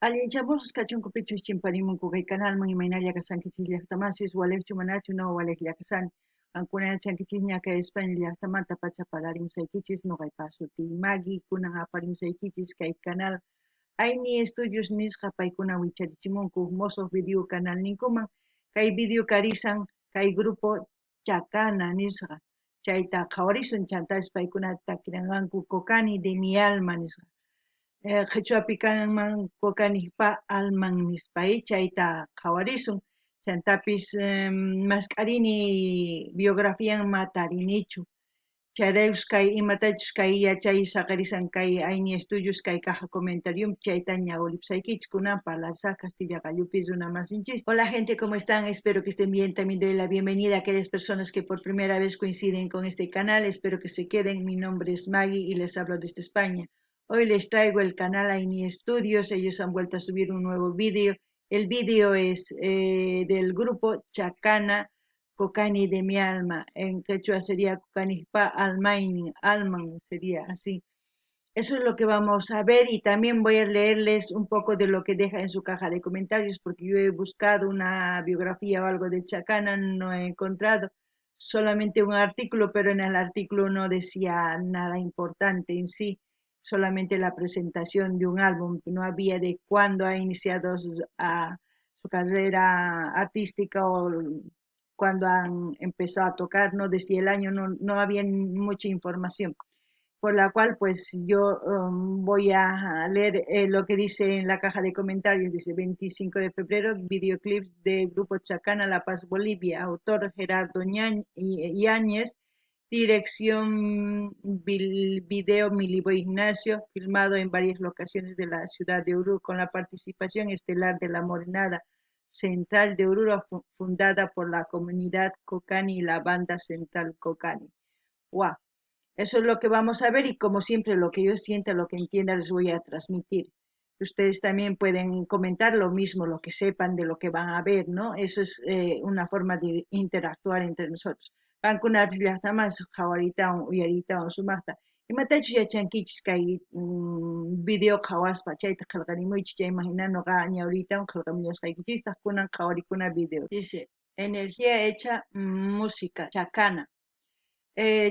Allinchamusqa kachunkupichus chimparimunku kay canalman imaynalla kasankichis llaqtamasis walechu manachu no walejlla kasani. Qankuna yachankichis ña España llaqtamanta pachapalarimsaykichis noqaypas suti Magui kunan aparimusaykichis kay canal Aini Estudios nisqa paykuna wicharichimunku mosoq video canal ninkuman kay video karisan kay grupo Chacana nisqa chayta qhawarisun chantapas paykuna takiranqanku Kokani de mi alma nisqa. Qhichwapi kanman Kokanipa alman nispay chayta qhawarisun chantapis masqarini biografian matarinichu chayraykus kay imatachus kay yachay saqarisan kay Aini Estudios kay caja comentarium chayta ñawilipusaykichis kunan parlasa Castilla Gallupis una masinchis. Hola gente, ¿cómo están? Espero que estén bien. También doy la bienvenida a aquellas personas que por primera vez coinciden con este canal. Espero que se queden. Mi nombre es Maggie y les hablo desde España. Hoy les traigo el canal Aini Studios. Ellos han vuelto a subir un nuevo vídeo. El vídeo es del grupo Chacana Kokani de mi alma. En quechua sería Kokanijpa almain, alman sería así. Eso es lo que vamos a ver y también voy a leerles un poco de lo que deja en su caja de comentarios porque yo he buscado una biografía o algo de Chacana, no he encontrado solamente un artículo, pero en el artículo no decía nada importante en sí, solamente la presentación de un álbum, no había de cuándo ha iniciado su carrera artística o cuándo han empezado a tocar, no decía el año, no había mucha información por la cual pues yo voy a leer lo que dice en la caja de comentarios. Dice 25 de febrero, videoclips de Grupo Chacana, La Paz, Bolivia, autor Gerardo Yáñez, dirección video Milibo Ignacio, filmado en varias locaciones de la ciudad de Oruro con la participación estelar de la Morenada Central de Oruro, fundada por la comunidad Cocani y la banda Central Cocani. ¡Wow! Eso es lo que vamos a ver y como siempre lo que yo sienta, lo que entienda les voy a transmitir. Ustedes también pueden comentar lo mismo, lo que sepan de lo que van a ver, ¿no? Eso es una forma de interactuar entre nosotros. Pankuna llaqtamas qhawaritawan uyaritawan sumaqta. Imatachu yachankichis kay video qhawaspa chayta qillqarimuychis chayman hina nuqa ñawritawan qillqamullasqaykichistaq kunan qhawarikuna video. Dice, energía hecha música, Chacana.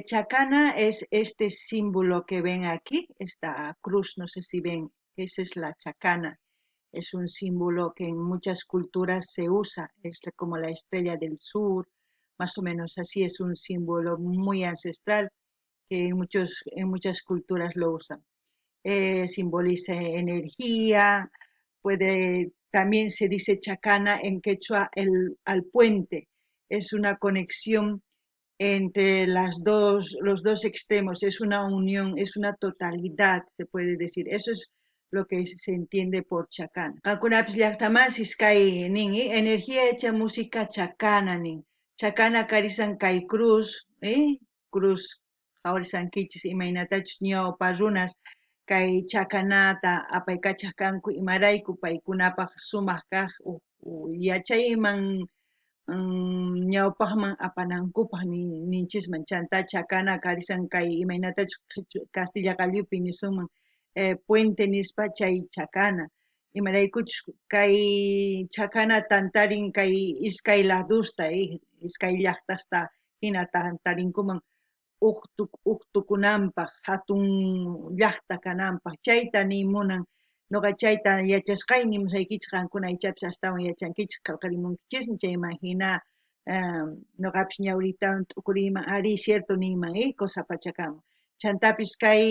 Chacana es este símbolo que ven aquí, esta cruz, no sé si ven, esa es la chacana. Es un símbolo que en muchas culturas se usa, es como la estrella del sur, más o menos así, es un símbolo muy ancestral que en muchas culturas lo usan. Simboliza energía, también se dice chacana en quechua al puente, es una conexión entre los dos extremos, es una unión, es una totalidad, se puede decir. Eso es lo que se entiende por chacana. Kakunapis llaqtamasis kay nin, energía hecha música chacana nin. Chacana karisan kay cruz, cruz qhawarisankichis imaynatachus ñawpa runas kay chakanata apaykachaq kanku imarayku paykunapaq sumaq kaq yachayman ñawpaqman apanankupaq ninchisman chanta chacana karisan kay imaynatachus Castilla Gallupi nisunman puente nispa chay chacana imaraykuchus kay chacana tantarin kay iskay ladusta iskay llaqtasta hina tantarinkuman uqtukunanpaq hatun llaqta kananpaq chayta nimunan nuqa chayta yachasqayni musaykichis qankuna aychapis astawan yachankichis qillqarimunkichismi chayman hina nuqapis ñawritawan t'ukuriyman ari cierto niyman cosa pachakama chantapis kay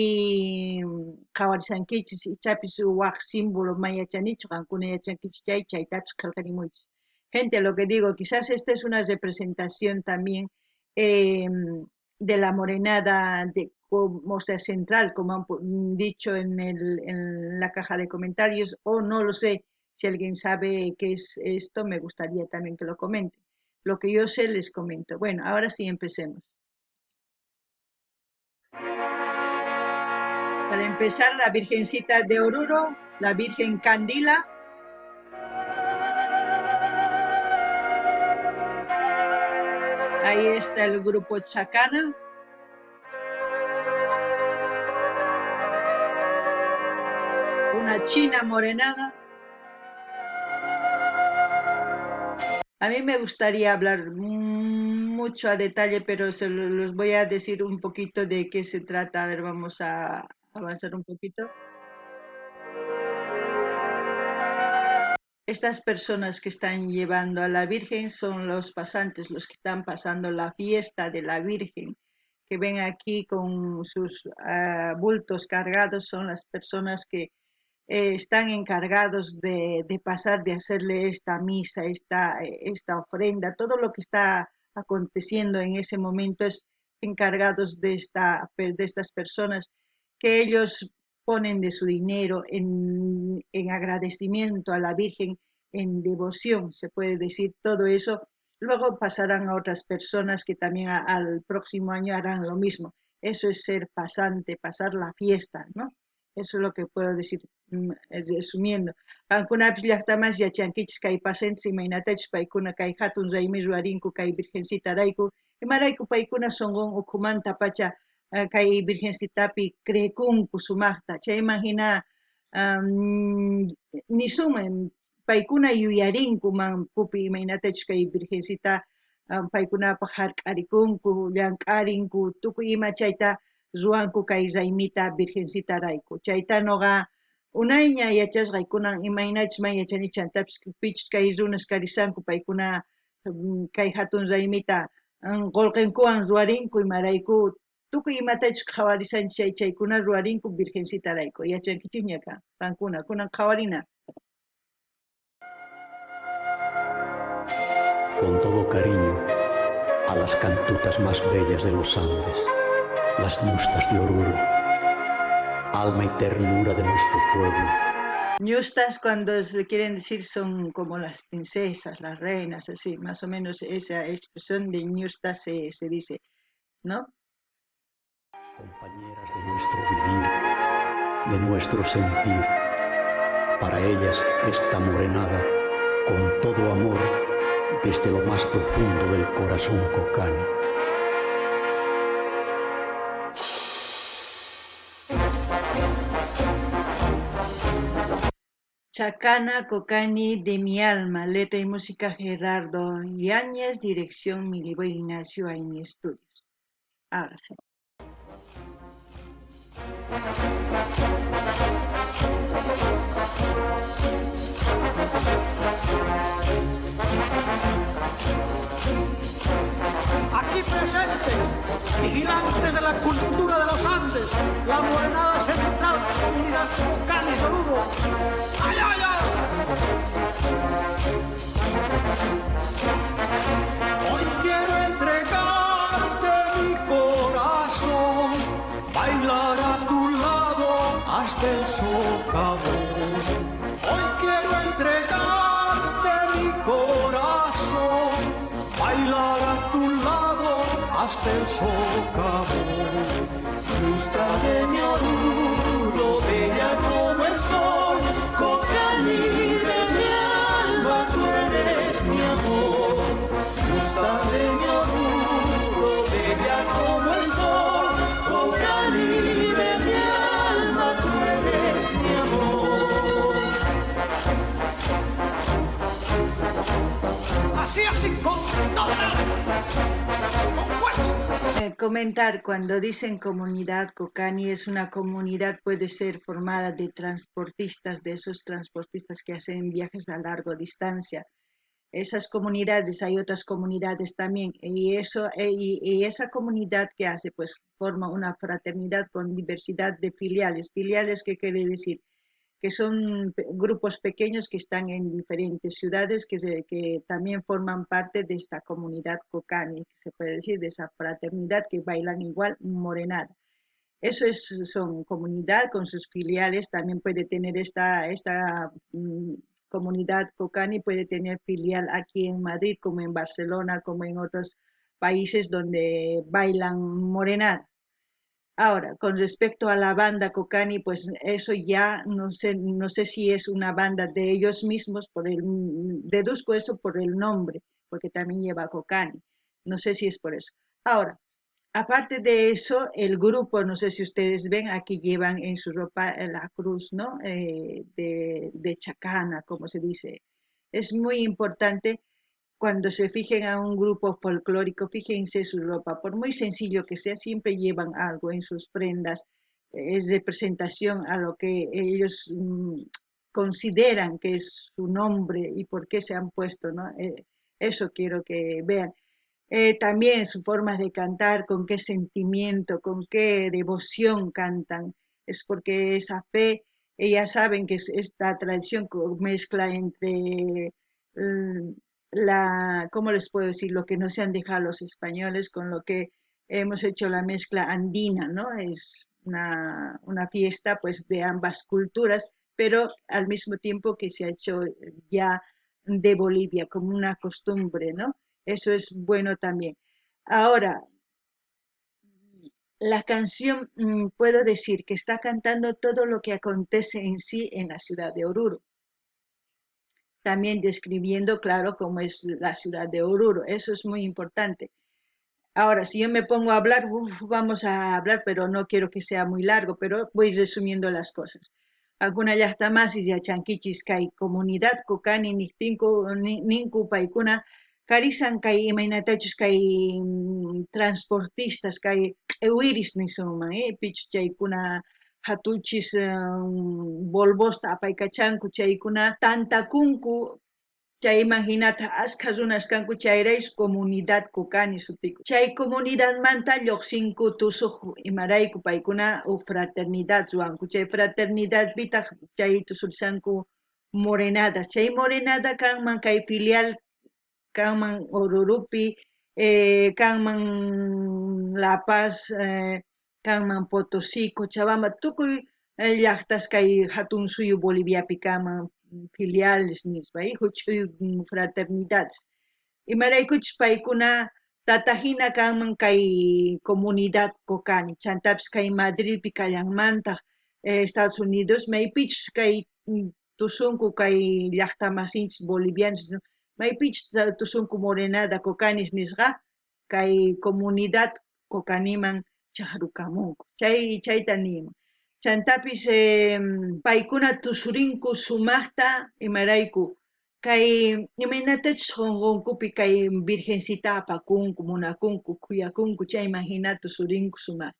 qhawarisankichis ichapis waq símbolo mayachanichu qankuna yachankichis chaytapis qillqarimuychis. Gente, lo que digo, quizás esta es una representación también de la morenada o sea, central, como han dicho en la caja de comentarios, o no lo sé, si alguien sabe qué es esto, me gustaría también que lo comente. Lo que yo sé les comento. Bueno, ahora sí empecemos. Para empezar, la Virgencita de Oruro, la Virgen Candila. Ahí está el grupo Chacana. Una china morenada. A mí me gustaría hablar mucho a detalle, pero los voy a decir un poquito de qué se trata. A ver, vamos a avanzar un poquito. Estas personas que están llevando a la Virgen son los pasantes, los que están pasando la fiesta de la Virgen, que ven aquí con sus bultos cargados, son las personas que están encargados de pasar, de hacerle esta misa, esta ofrenda, todo lo que está aconteciendo en ese momento es encargados de estas personas que ellos ponen de su dinero en agradecimiento a la Virgen, en devoción, se puede decir todo eso. Luego pasarán a otras personas que también al próximo año harán lo mismo. Eso es ser pasante, pasar la fiesta, ¿no? Eso es lo que puedo decir resumiendo. Qankunapish llaqtamas yachankichis kay pasantes imaynatachus paykuna kay hatun raymi ruwarinku kay virgencitarayku imarayku paykuna sunqun ukhumanta pacha kay virgencitapi crekunku sumaqta chayman hina nisuman paykuna yuyarinku manpupi imaynatachus kay virgencita paykunapaq hark'arikunku llank'arinku tukuy ima chayta ruanku kay raymita virgencitarayku chayta noqa unayña yachasqa kunan imaynachus may yachanichu chantapis pichus kay runas karisanku paykuna kay hatun raymita qullqinkuwan ruwarinku imarayku tukuy imatachus qhawarisanchik chaykuna ruwarinku virgencitarayku yachankichis ñaqa qankuna kunan qhawarina. Con todo cariño a las cantutas más bellas de los Andes, las ñustas de Oruro, alma y ternura de nuestro pueblo. Ñustas, cuando se quieren decir, son como las princesas, las reinas, así, más o menos esa expresión de ñustas se dice, ¿no? Compañeras de nuestro vivir, de nuestro sentir, para ellas esta morenada, con todo amor, desde lo más profundo del corazón cocani. Chacana Cocani de mi alma, letra y música Gerardo Yáñez, dirección Miliboy Ignacio Aini Estudios. Ahora sí. Aquí presentes, vigilantes de la cultura de los Andes, la morenada central, comunidad Cocani Oruro. ¡Ay, ay, ay! Hoy quiero entregarte mi corazón, bailar a tu lado hasta el socavón. Hoy quiero entregarte mi corazón, bailar a tu lado hasta el socavón. Justa de mi Oruro, bella como el sol, Cocani de mi alma, tú eres mi amor. Justa de mi Oruro, bella como el sol, Cocani de mi alma, tú eres mi amor. Así, con toda con fuerza. Comentar, cuando dicen comunidad Cocani, es una comunidad, puede ser formada de transportistas, de esos transportistas que hacen viajes a larga distancia. Esas comunidades, hay otras comunidades también, y esa comunidad que hace, pues forma una fraternidad con diversidad de filiales. Filiales, ¿qué quiere decir? Que son grupos pequeños que están en diferentes ciudades que también forman parte de esta comunidad Cocani, que se puede decir, de esa fraternidad que bailan igual morenada. Eso son comunidad con sus filiales, también puede tener esta comunidad Cocani, puede tener filial aquí en Madrid, como en Barcelona, como en otros países donde bailan morenada. Ahora, con respecto a la banda Cocani, pues eso ya no sé si es una banda de ellos mismos, deduzco eso por el nombre, porque también lleva Cocani. No sé si es por eso. Ahora, aparte de eso, el grupo, no sé si ustedes ven, aquí llevan en su ropa la cruz, ¿no? De Chacana, como se dice. Es muy importante cuando se fijen a un grupo folclórico, fíjense su ropa, por muy sencillo que sea, siempre llevan algo en sus prendas, es representación a lo que ellos consideran que es su nombre y por qué se han puesto, ¿no? Eso quiero que vean. También sus formas de cantar, con qué sentimiento, con qué devoción cantan, es porque esa fe, ellas saben que esta tradición mezcla entre ¿cómo les puedo decir? Lo que no se han dejado los españoles con lo que hemos hecho la mezcla andina, ¿no? Es una fiesta pues de ambas culturas, pero al mismo tiempo que se ha hecho ya de Bolivia como una costumbre, ¿no? Eso es bueno también. Ahora, la canción puedo decir que está cantando todo lo que acontece en sí en la ciudad de Oruro. También describiendo, claro, cómo es la ciudad de Oruro. Eso es muy importante. Ahora, si yo me pongo a hablar, vamos a hablar, pero no quiero que sea muy largo, pero voy resumiendo las cosas. Alguna llaqtamasis yachankichis kay comunidad kukani ninku paykuna karisan kay imaynatachus kay transportistas kay q'iwiris nisunman, pichus chaykuna hatuchis volvosta apaykachanku chaykuna tantakunku. Chay imaginata asqa runas kanku chayrayus comunidad kukani sutiku. Chay comunidad manta lluqsinku tusuq imarayku paykuna fraternidad ruanku. Chay fraternidad pitaq chay tusulsanku morenada. Chay morenada kanman kay filial kanman Orurupi, kanman La Paz, kanman Potosí, Cochabamba, tukuy llaqtas kay hatun suyu Boliviapi kanman filiales nispa, huchuy fraternidades. Imaraykuchus paykuna tatajina kanman kay comunidad kokani, chantapis kay Madridpi kallanmanta, Estados Unidos maypichus kay tusunku kay llaqta masinchis bolivianos maypichus tusunku morenada kokanis nisqa kay comunidad kokaniman chaqrukamunku. Chayta niman. Chantapis paykuna tusurinku sumaqta imarayku kay imaynatachus qunqunkupi kay virgencita apakunku, munakunku, kuyakunku chay imagina tusurinku sumaqta.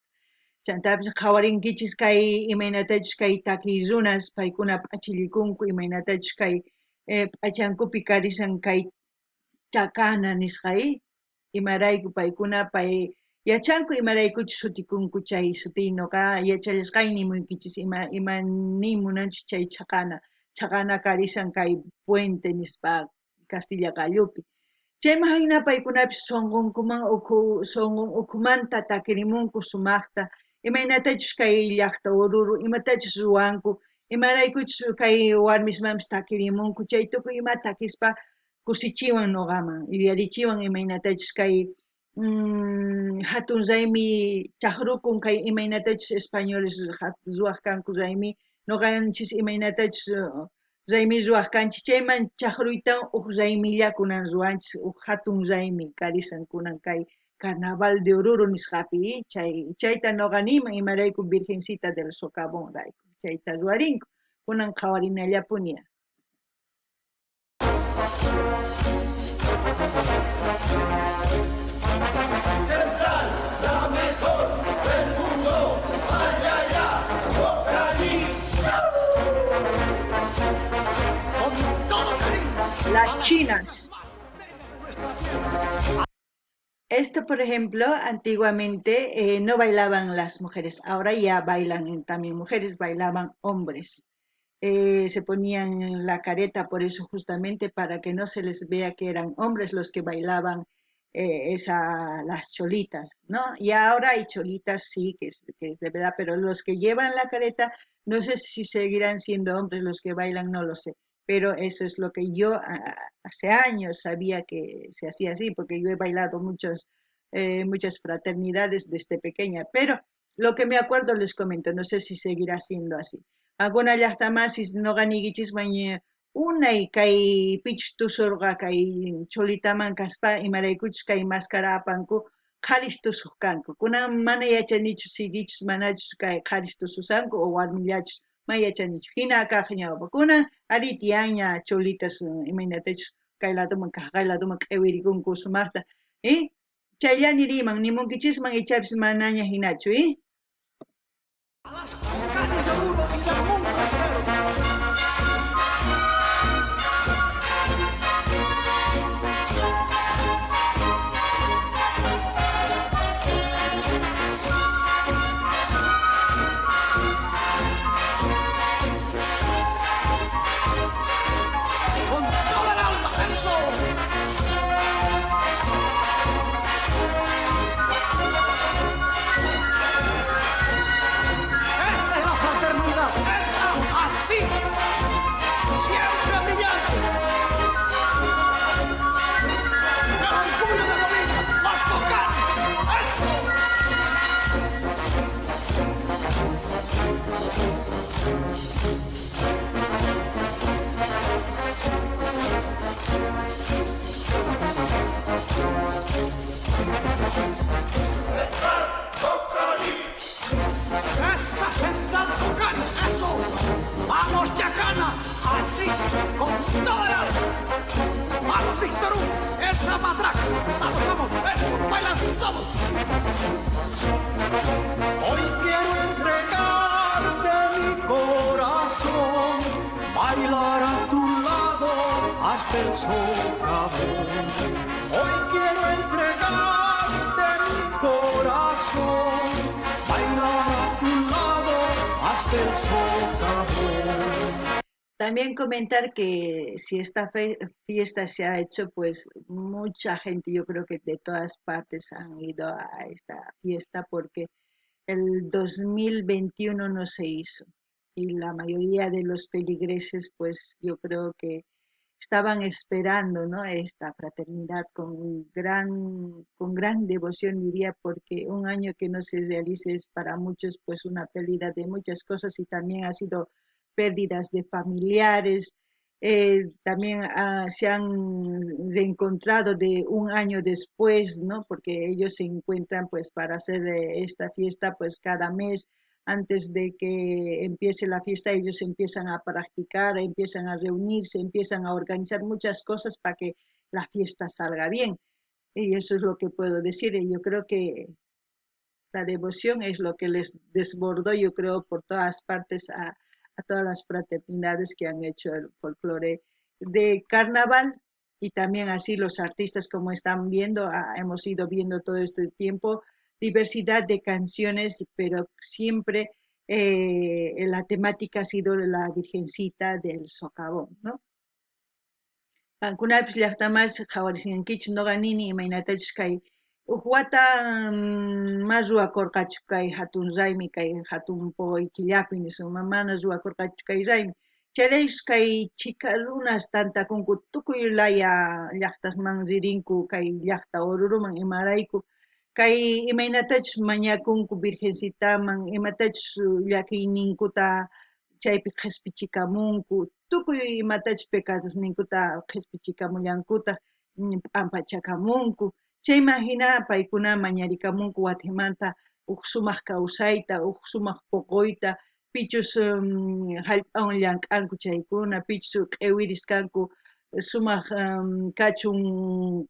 Chantapis qhawarinkichis kay imaynatachus kay takiy runas paykuna p'achilikunku imaynatachus kay p'achankupi karisan kay chakana nisqa imarayku paykuna yachanku imaraykuchus sutikunku chay suti noqa yachallashqayni nimuykichis imani munanchus chay chaqana karisan kay puente nispa Castilla Gallupi. Chaymahina paykunapis sunqunkuman sunqun ukhumanta takirimunku sumaqta imaynatachus kay llaqta Oruro imatachus ruwanku imaraykuchus kay warmismamis takirimunku chay tukuy ima takispa kusichiwan noqaman yuyarichiwan imaynatachus kay hatun raymi chaqrukun kay imaynatachus españoles ruwaq kanku raymi noqanchis imaynatachus raymi ruwaq kanchis chayman chaqruytan raymillakunan ruwanchis hatun raymi karisan kunan kay Carnaval de Oruro nisqapi chayta noqa niman imarayku Virgencita del Socavón rayku chayta ruwarinku kunan qhawarinallapuni. Central, la mejor del mundo, ay, ay, ay, Bocani. Con todo cariño. Las chinas. Esto, por ejemplo, antiguamente no bailaban las mujeres, ahora ya bailan también mujeres, bailaban hombres. Se ponían la careta por eso justamente para que no se les vea que eran hombres los que bailaban las cholitas, ¿no? Y ahora hay cholitas, sí, que es de verdad, pero los que llevan la careta, no sé si seguirán siendo hombres los que bailan, no lo sé. Pero eso es lo que yo hace años sabía que se hacía así, porque yo he bailado muchas fraternidades desde pequeña, pero lo que me acuerdo les comento, no sé si seguirá siendo así. Alguna llaqtamasis noqanikichis unay kay pichus tusurqa kay cholitaman kaspa imaraykuchus kay máscara apanku qharis tusuq kanku. Kunan mana yachanichu sigichus manachus kay qharis tususanku o warmillachus ma yachanichu. Hina kaq ñawpa. Kunan ari tiyanña cholitas imaynatachus kayladuman kayladuman q'iwirikunku sumaqta chayllani riman nimunkichisman ichapis manaña hinachu Las canis de Oruro y del mundo entero. Con toda el alma, eso. Esa es la fraternidad, esa, así, siempre brillante. El orgullo de Bolivia, los Cocanes, eso. Esa central Cocani, eso. Vamos, Chacana, así, con toda el alma. Vamos, Víctor Hugo, esa matraca. Vamos, vamos, eso, bailan todos. Hoy quiero entregarte mi corazón, bailar a tu lado hasta el socavón. Hoy quiero entregarte mi corazón, bailar a tu lado hasta el socavón. También comentar que si esta fiesta se ha hecho, pues mucha gente, yo creo que de todas partes han ido a esta fiesta porque el 2021 no se hizo y la mayoría de los feligreses, pues yo creo que estaban esperando, ¿no?, esta fraternidad con gran devoción, diría, porque un año que no se realice es para muchos pues una pérdida de muchas cosas y también ha sido pérdidas de familiares. También se han reencontrado de un año después, ¿no?, porque ellos se encuentran pues para hacer esta fiesta pues cada mes. Antes de que empiece la fiesta, ellos empiezan a practicar, empiezan a reunirse, empiezan a organizar muchas cosas para que la fiesta salga bien. Y eso es lo que puedo decir. Y yo creo que la devoción es lo que les desbordó, yo creo, por todas partes a todas las fraternidades que han hecho el folclore de carnaval. Y también así los artistas, como están viendo, hemos ido viendo todo este tiempo, diversidad de canciones, pero siempre la temática ha sido la Virgencita del Socavón, ¿no? Kunapis llaqtamas qhawarisqankichis noqa nini imaynatachus kay wata mas ruwakurqachu kay hatun raymi kay hatun puquy killapi nisuma mana ruwakurqachu kay raymi chayraykus kay chika runas tantakunku tukuy laya llaqtasman ririnku kay llaqta Oruruman imarayku kay imaynatachus mañakunku Virgencitaman imatachus llakiyninkuta chaypi qhispichikamunku tukuy imatachus pecadosninkuta qhispichikamullankuta p'ampachakamunku chayman hina paykuna mañarikamunku wathimanta huk sumaq kawsayta huk sumaq puquyta pichus hallp'awan llank'anku chaykuna pichus q'iwiris kanku sumaq kachun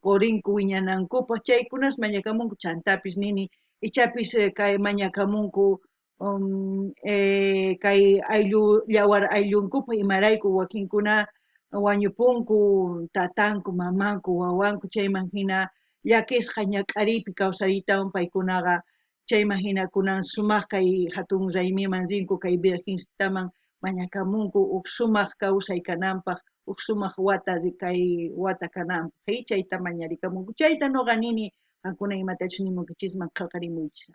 qurinku wiñanankupaq chaykunas mañakamunku chantapis nini ichapis kay mañakamunku kay ayllu llawar ayllunkupak imarayku wakinkuna wañupunku tatanku mamanku wawanku chayman hina llakisqa ñak'ariypi kawsaritawan paykunaqa chayman hina kunan sumaq kay hatun raymiman rinku kay Virgencitaman mañakamunku huk sumaq kawsay kananpaq huk sumaq wata kay wata kananpaq chayta mañarikamunku chayta noqa nini qankuna imatachus nimunkichisman qillqarimuychis.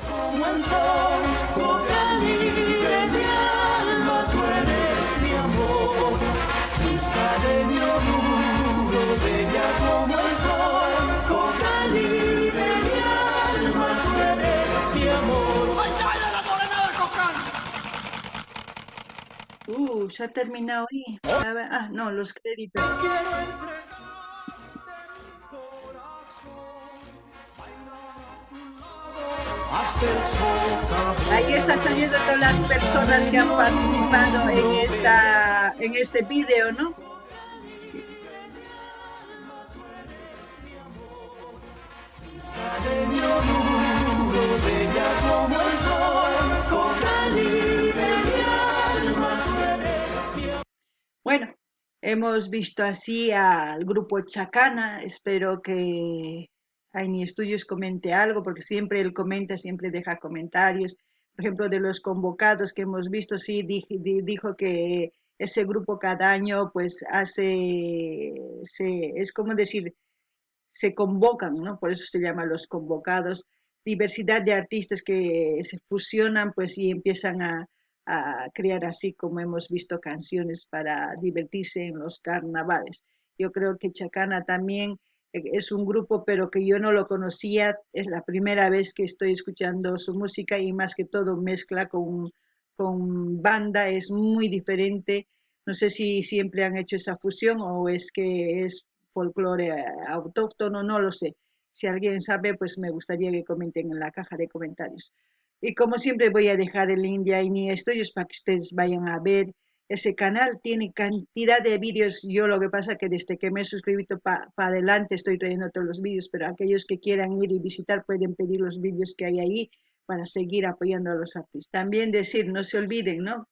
Como el sol, Cocani de mi alma, tú eres mi amor. Justa de mi Oruro, bella como el sol, Cocani de mi alma, tú eres mi amor. ¡Batalla la morena de Cocana! Ya ha terminado ahí. No, los créditos. Quiero entregarte mi corazón, bailar a tu lado hasta Ahí está saliendo todas las personas que han participado en este video, ¿no? De mi orgullo, bella como el sol, con libre mi alma, tú eres mi amor. Bueno, hemos visto así al grupo Chacana. Espero que Aini Studios comente algo, porque siempre él comenta, siempre deja comentarios. Por ejemplo, de los convocados que hemos visto, sí, dijo que ese grupo cada año pues es como decir, se convocan, ¿no? Por eso se llaman los convocados, diversidad de artistas que se fusionan pues y empiezan a crear así como hemos visto canciones para divertirse en los carnavales. Yo creo que Chacana también es un grupo, pero que yo no lo conocía, es la primera vez que estoy escuchando su música y más que todo mezcla con banda, es muy diferente. No sé si siempre han hecho esa fusión o es que es folclore autóctono, no lo sé. Si alguien sabe, pues me gustaría que comenten en la caja de comentarios. Y como siempre voy a dejar el link de Aini Studios para que ustedes vayan a ver. Ese canal tiene cantidad de vídeos. Yo lo que pasa que desde que me he suscrito para adelante estoy trayendo todos los vídeos, pero aquellos que quieran ir y visitar pueden pedir los vídeos que hay ahí para seguir apoyando a los artistas. También decir, no se olviden, ¿no?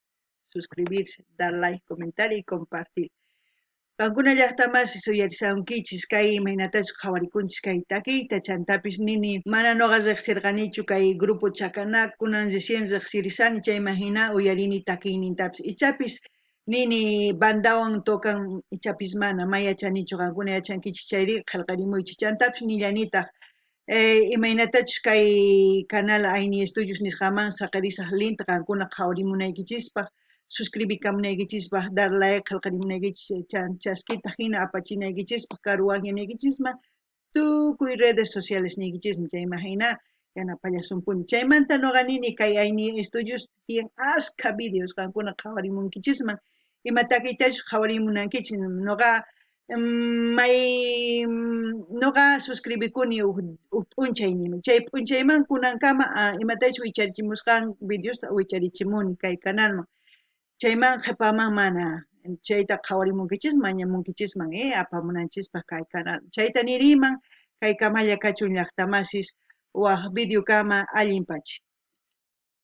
Suscribirse, dar like, comentar y compartir. Pankuna llaqtamansi suyarisunkichis kay imaynatachu qhawarikunchis kay takiyta chantapis nini mana noqa riqsirqanichu kay grupo Chacanakunan recién riqsirisani chayma hina uyarini takiynintapis ichapis nini bandawan tokan ichapis mana mayachanichu qankuna yachankichis chayri qillqarimuychis chantapis nillanitaq imaynatachus kay canal Aini Studios nisqaman saqarisaq linta qankuna qhawarimunaykichispa suscribicamunaykichikpaq dar like qillqarimunaykichis chaskita hina apachinaykichikpaq karuwaqñanaykichisman tukuy redes sociales niykichismi chayma hina yanapallasumpuni chaymanta noqa nini kay Aini Studios tiyan ashka videos qankuna qhawarimunkichisman ima takiytachus qhawarimunankichis noqa suscribikuni huk p'unchaynimi chay p'unchayman kunankama imatachus wicharichimusqan videos wicharichimuni kay canalman chayman qhipaman mana chayta qhawarimunkichisman mañamunkichisman apamunanchispaq kay canal chayta niriman kay kamalla kachun llaqtamasis waq video kama allinpachi